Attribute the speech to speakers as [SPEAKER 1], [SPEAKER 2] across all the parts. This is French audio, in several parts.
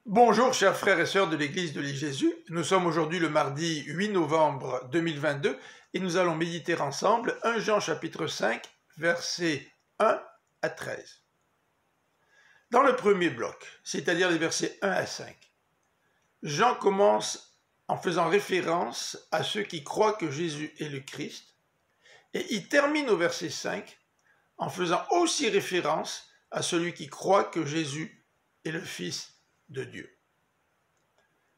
[SPEAKER 1] Bonjour chers frères et sœurs de l'église de l'Île-Jésus, nous sommes aujourd'hui le mardi 8 novembre 2022 et nous allons méditer ensemble 1 Jean chapitre 5 versets 1 à 13. Dans le premier bloc, c'est-à-dire les versets 1 à 5, Jean commence en faisant référence à ceux qui croient que Jésus est le Christ et il termine au verset 5 en faisant aussi référence à celui qui croit que Jésus est le Fils de Dieu.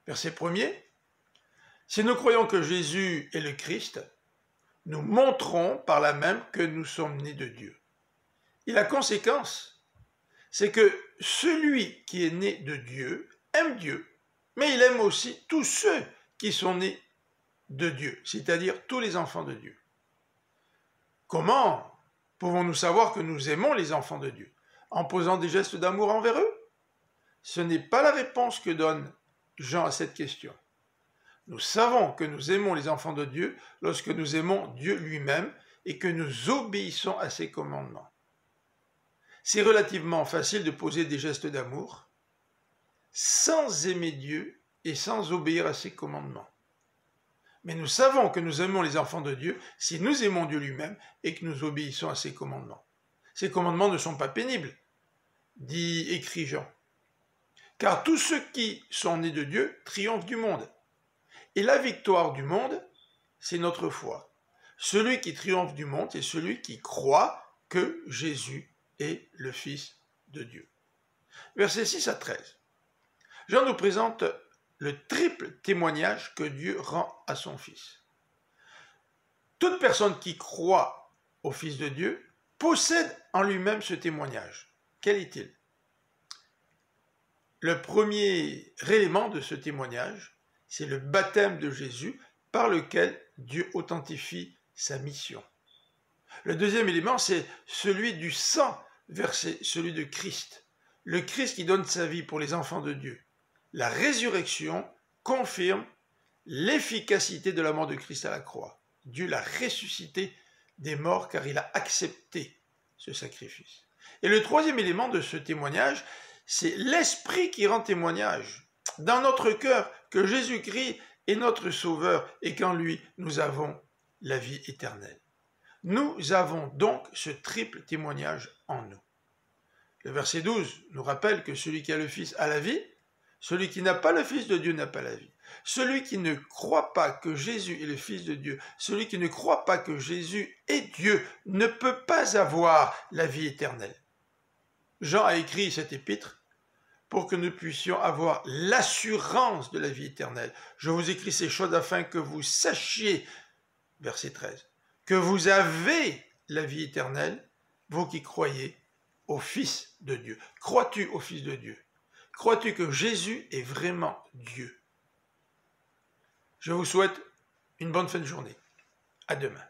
[SPEAKER 1] Verset 1er. Si nous croyons que Jésus est le Christ, nous montrons par là même que nous sommes nés de Dieu. Et la conséquence, c'est que celui qui est né de Dieu aime Dieu, mais il aime aussi tous ceux qui sont nés de Dieu, c'est-à-dire tous les enfants de Dieu. Comment pouvons-nous savoir que nous aimons les enfants de Dieu? En posant des gestes d'amour envers eux? Ce n'est pas la réponse que donne Jean à cette question. Nous savons que nous aimons les enfants de Dieu lorsque nous aimons Dieu lui-même et que nous obéissons à ses commandements. C'est relativement facile de poser des gestes d'amour sans aimer Dieu et sans obéir à ses commandements. Mais nous savons que nous aimons les enfants de Dieu si nous aimons Dieu lui-même et que nous obéissons à ses commandements. Ces commandements ne sont pas pénibles, écrit Jean. Car tous ceux qui sont nés de Dieu triomphent du monde. Et la victoire du monde, c'est notre foi. Celui qui triomphe du monde, c'est celui qui croit que Jésus est le Fils de Dieu. Versets 6 à 13. Jean nous présente le triple témoignage que Dieu rend à son Fils. Toute personne qui croit au Fils de Dieu possède en lui-même ce témoignage. Quel est-il? Le premier élément de ce témoignage, c'est le baptême de Jésus par lequel Dieu authentifie sa mission. Le deuxième élément, c'est celui du sang versé, celui de Christ. Le Christ qui donne sa vie pour les enfants de Dieu. La résurrection confirme l'efficacité de la mort de Christ à la croix. Dieu l'a ressuscité des morts car il a accepté ce sacrifice. Et le troisième élément de ce témoignage, c'est l'Esprit qui rend témoignage dans notre cœur que Jésus-Christ est notre Sauveur et qu'en lui, nous avons la vie éternelle. Nous avons donc ce triple témoignage en nous. Le verset 12 nous rappelle que celui qui a le Fils a la vie, celui qui n'a pas le Fils de Dieu n'a pas la vie. Celui qui ne croit pas que Jésus est le Fils de Dieu, celui qui ne croit pas que Jésus est Dieu, ne peut pas avoir la vie éternelle. Jean a écrit cette épître pour que nous puissions avoir l'assurance de la vie éternelle. Je vous écris ces choses afin que vous sachiez, verset 13, que vous avez la vie éternelle, vous qui croyez au Fils de Dieu. Crois-tu au Fils de Dieu? Crois-tu que Jésus est vraiment Dieu? Je vous souhaite une bonne fin de journée. À demain.